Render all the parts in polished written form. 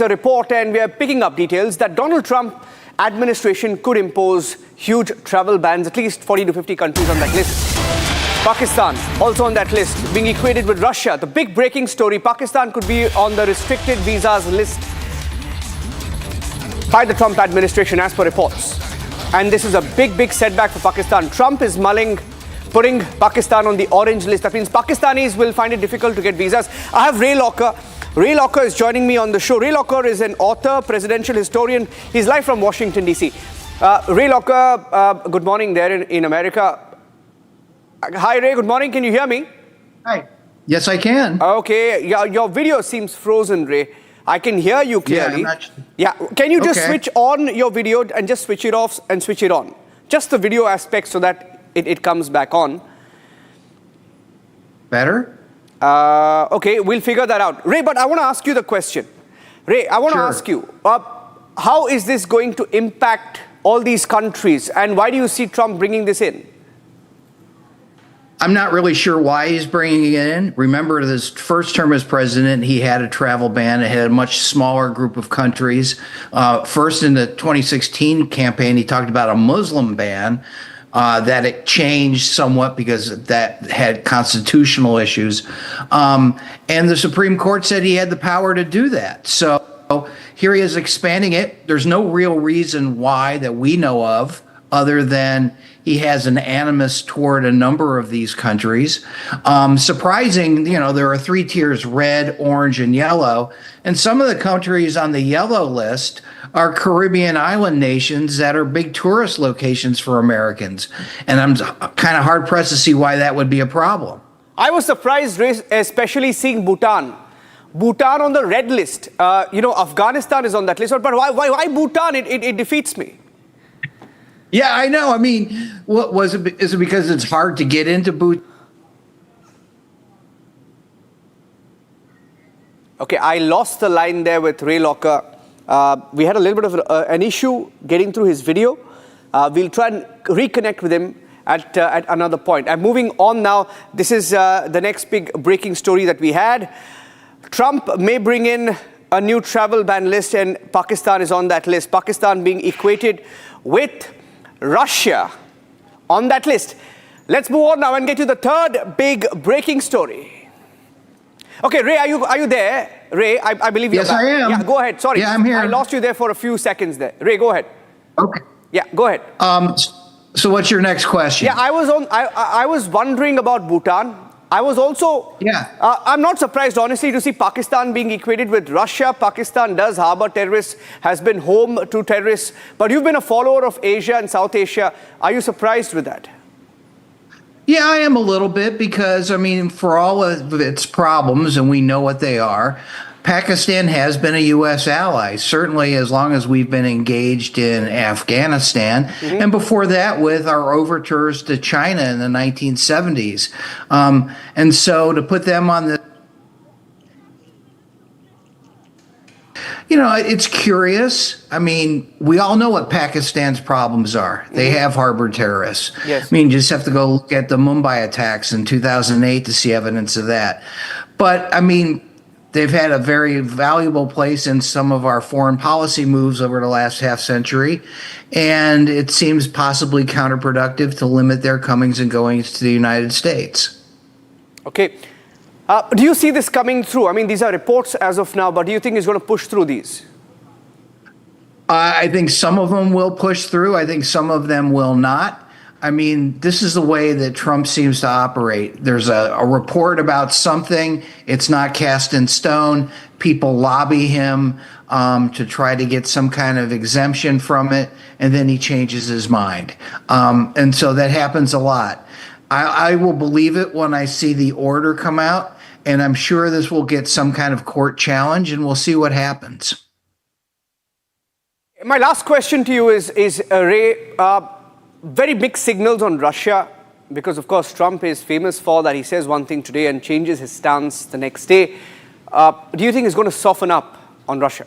The report, and we are picking up details that Donald Trump administration could impose huge travel bans, at least 40 to 50 countries on that list. Pakistan also on that list, being equated with Russia. The big breaking story, Pakistan could be on the restricted visas list by the Trump administration as per reports. And this is a big setback for Pakistan. Trump is mulling putting Pakistan on the orange list. That means Pakistanis will find it difficult to get visas. I have Ray Locker. Ray Locker is joining me on the show. Ray Locker is an author, presidential historian. He's live from Washington, D.C. Ray Locker, good morning there in America. Hi, Ray. Good morning. Can you hear me? Hi. Yes, I can. Okay. Yeah, your video seems frozen, Ray. I can hear you clearly. Yeah. Can you just switch on your video and just switch it off and switch it on? Just the video aspect so that it comes back on. Better? Okay, we'll figure that out. Ray, but I want to ask you the question. Ray, I want to ask you, how is this going to impact all these countries, and why do you see Trump bringing this in? I'm not really sure why he's bringing it in. Remember, his first term as president, he had a travel ban. It had a much smaller group of countries. First, in the 2016 campaign, he talked about a Muslim ban. That it changed somewhat because that had constitutional issues. And the Supreme Court said he had the power to do that. So here he is expanding it. There's no real reason why that we know of, other than he has an animus toward a number of these countries. Surprising, there are three tiers: red, orange, and yellow. And some of the countries on the yellow list are Caribbean island nations that are big tourist locations for Americans. And I'm kind of hard pressed to see why that would be a problem. I was surprised, especially seeing Bhutan. Bhutan on the red list. Afghanistan is on that list. But why Bhutan? It defeats me. Yeah, I know. I mean, what was it? Is it because it's hard to get into Bhutan? Okay, I lost the line there with Ray Locker. We had a little bit of an issue getting through his video. We'll try and reconnect with him at another point. I'm moving on now. This is the next big breaking story that we had. Trump may bring in a new travel ban list, and Pakistan is on that list. Pakistan being equated with Russia on that list. Let's move on now and get to the third big breaking story. Okay, Ray, are you there? Ray, I believe you're back. Yes, I am. Yeah, go ahead. Sorry. Yeah, I'm here. I lost you there for a few seconds there. Ray, go ahead. Okay. Yeah, go ahead. So what's your next question? Yeah, I was wondering about Bhutan. I was also... Yeah. I'm not surprised, honestly, to see Pakistan being equated with Russia. Pakistan does harbor terrorists, has been home to terrorists. But you've been a follower of Asia and South Asia. Are you surprised with that? Yeah, I am a little bit because, for all of its problems, and we know what they are, Pakistan has been a U.S. ally, certainly as long as we've been engaged in Afghanistan. Mm-hmm. And before that, with our overtures to China in the 1970s. And so to put them on the it's curious. We all know what Pakistan's problems are. They have harbored terrorists. Yes. You just have to go look at the Mumbai attacks in 2008 to see evidence of that. But, they've had a very valuable place in some of our foreign policy moves over the last half century. And it seems possibly counterproductive to limit their comings and goings to the United States. Okay. Do you see this coming through? These are reports as of now, but do you think it's going to push through these? I think some of them will push through. I think some of them will not. This is the way that Trump seems to operate. There's a report about something. It's not cast in stone. People lobby him to try to get some kind of exemption from it, and then he changes his mind. And so that happens a lot. I will believe it when I see the order come out. And I'm sure this will get some kind of court challenge, and we'll see what happens. My last question to you is Ray, very mixed signals on Russia, because, of course, Trump is famous for that. He says one thing today and changes his stance the next day. Do you think it's going to soften up on Russia?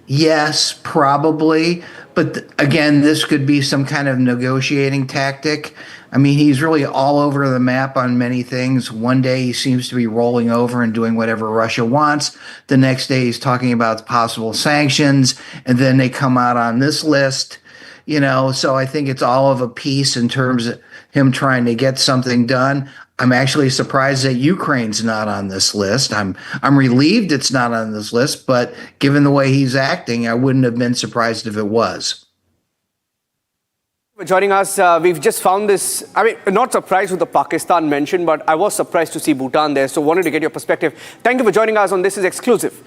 Yes, probably. But again, this could be some kind of negotiating tactic. I mean, he's really all over the map on many things. One day he seems to be rolling over and doing whatever Russia wants. The next day he's talking about possible sanctions, and then they come out on this list. So I think it's all of a piece in terms of him trying to get something done. I'm actually surprised that Ukraine's not on this list. I'm relieved it's not on this list, but given the way he's acting, I wouldn't have been surprised if it was. For joining us, we've just found this, not surprised with the Pakistan mention, but I was surprised to see Bhutan there, so wanted to get your perspective. Thank you for joining us on This Is Exclusive.